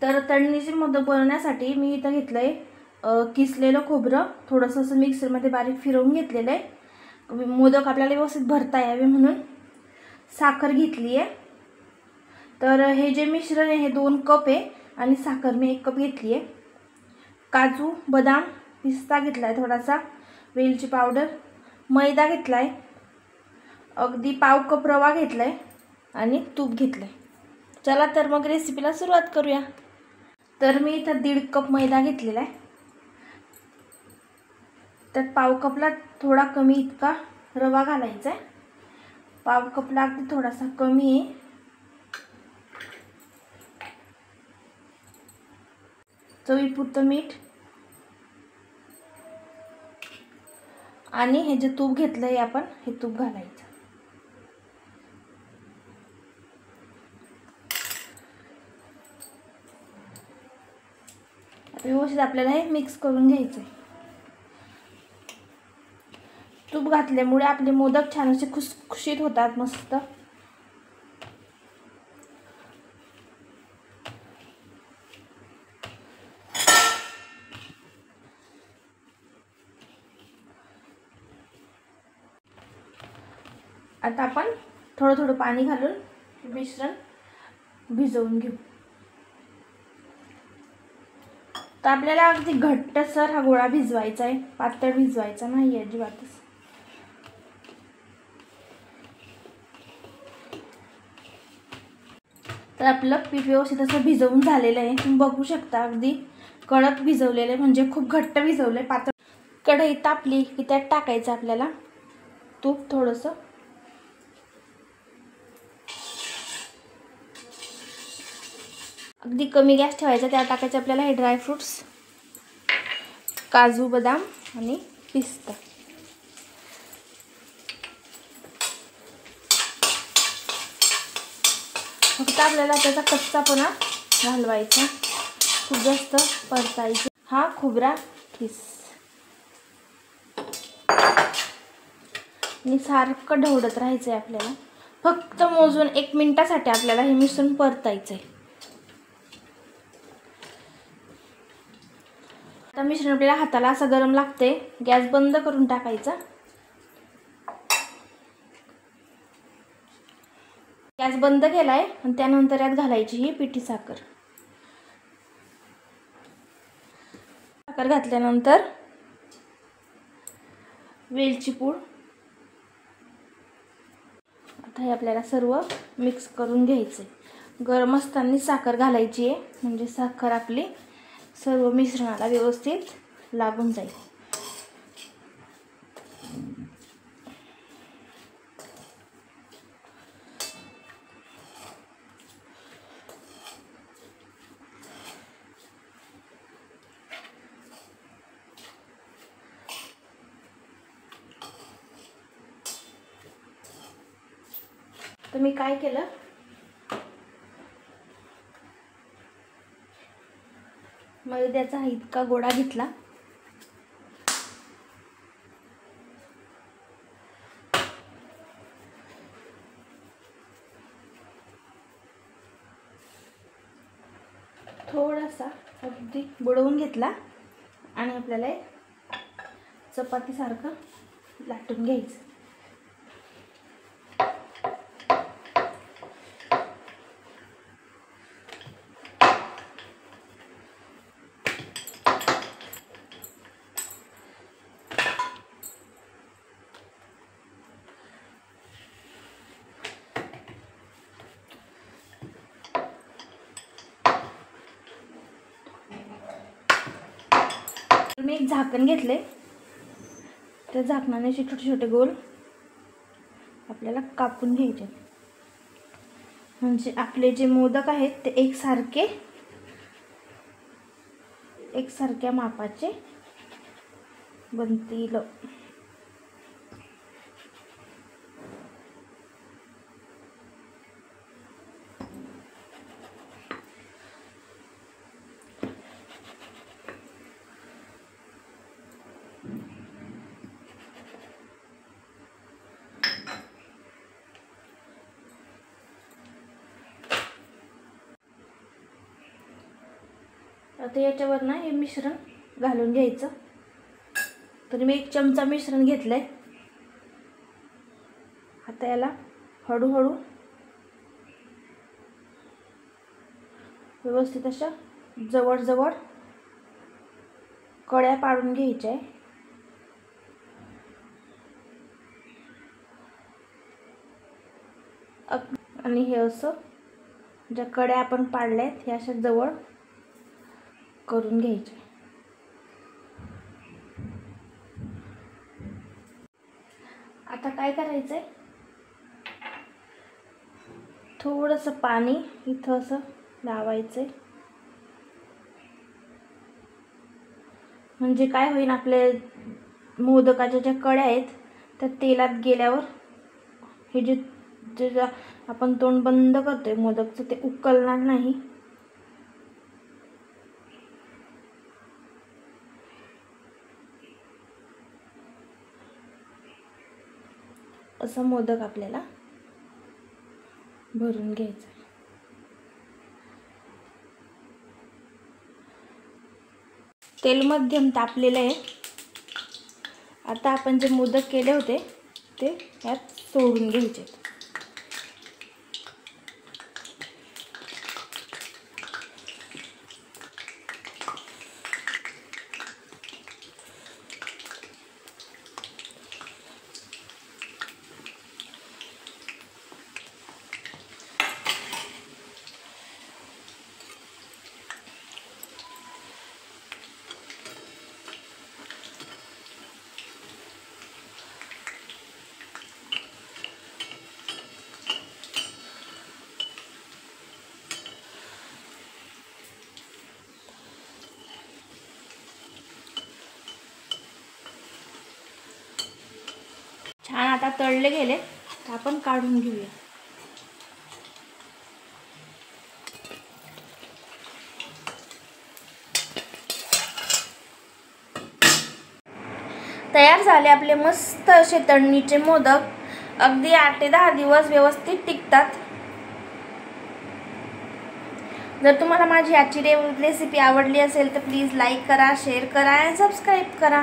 तर तळणीचे मोदक बनवण्यासाठी मी इथं घेतलंय किसलेलं खोबरं, थोडंसं असं मिक्सरमध्ये बारीक फिरवून घेतलेलं आहे। मोदक आपल्याला व्यवस्थित भरता यावे म्हणून साखर घेतली आहे। तर हे जे मिश्रण आहे हे 2 कप आहे आणि साखर मी 1 कप घेतली आहे। काजू, बदाम, पिस्ता घेतलाय थोडासा, वेलची पावडर, मैदा घेतलाय, अगदी पाव कप रवा घेतलाय आणि तूप घेतलंय। चला तर मग रेसिपीला सुरुवात करूया। तर मी इथं 1.5 कप मैदा घेतलेला आहे। त्यात पाव कपला थोडा कमी इतका रवा घालायचा आहे। पाव कपला अगदी थोडासा कमी आहे। चवीपुरतं मीठ आणि हे जे तूप घेतलंय आपण हे तूप घालायचं। व्यवस्थित आपल्याला हे मिक्स करून घ्यायचं आहे। तूप घातल्यामुळे आपले मोदक छान असे खुसखुशीत होतात मस्त। आता आपण थोडं थोडं पाणी घालून मिश्रण भिजवून घेऊ। तर आपल्याला अगदी घट्टसर हा गोळा भिजवायचा आहे, पातळ भिजवायचा नाही अजिबातच। तर आपलं पीठ व्यवस्थित असं भिजवून झालेलं आहे। तुम्ही बघू शकता अगदी कडक भिजवलेलं आहे, म्हणजे खूप घट्ट भिजवलंय। पातळ कढई तापली की त्यात टाकायचं आपल्याला तूप थोडंसं। अगदी कमी गॅस ठेवायचा। त्यात टाकायचे आपल्याला हे ड्रायफ्रुट्स, काजू, बदाम आणि पिस्ता। फक्त आपल्याला त्याचा कच्चापणा घालवायचा, खूप जास्त परतायचे। हा खोबरा खीस आणि सारखं ढवळत राहायचंय आपल्याला। फक्त मोजून 1 मिनिटासाठी आपल्याला हे मिश्रण परतायचंय। आता मिश्रण आपल्याला हाताला असं गरम लागते, गॅस बंद करून टाकायचा। गॅस बंद केलाय आणि त्यानंतर यात घालायची ही पिठी साखर। साखर घातल्यानंतर वेलची पूड। आता हे आपल्याला सर्व मिक्स करून घ्यायचे। गरम असताना साखर घालायची आहे, म्हणजे साखर आपली सर्व मिश्रणाला व्यवस्थित लागून जाईल। तर मी काय केलं, मैद्याचा इतका गोळा घेतला, थोडासा अगदी बुडवून घेतला आणि आपल्याला चपाती सारखं लाटून घ्यायचं। मी एक झाकण घेतले, त्या झाकणाने छोटे छोटे गोल आपल्याला कापून घ्यायचे, म्हणजे आपले जे मोदक आहेत ते एकसारख्या मापाचे बनतील। आता याच्यावर ना हे मिश्रण घालून घ्यायचं. तर मी 1 चमचा मिश्रण घेतलंय. आता याला हळूहळू व्यवस्थित अशा जवळ कळ्या पाडून घ्यायच्या आहे. आणि हे असं ज्या कड्या आपण पाडल्या आहेत ह्या अशा जवळ करून घ्यायच्या. आता काय करायचंय, थोडंसं पाणी इथं असं लावायचंय. म्हणजे काय होईल, आपले मोदकाच्या ज्या कड्या आहेत त्या तेलात गेल्यावर हे जे आपण तोंड बंद करतोय मोदकचं ते उकलणार नाही. असं मोदक आपल्याला भरून घ्यायचं. तेल मध्यम तापलेलं आहे. आता आपण जे मोदक केले होते ते यात सोडून घ्यायचे. छान आता तळले गेले तर आपण काढून घेऊया. तयार झाले आपले मस्त असे तळणीचे मोदक. अगदी 8 ते 10 दिवस व्यवस्थित टिकतात. जर तुम्हाला माझी आजची रेसिपी आवडली असेल तर प्लीज लाईक करा, शेअर करा आणि सबस्क्राईब करा.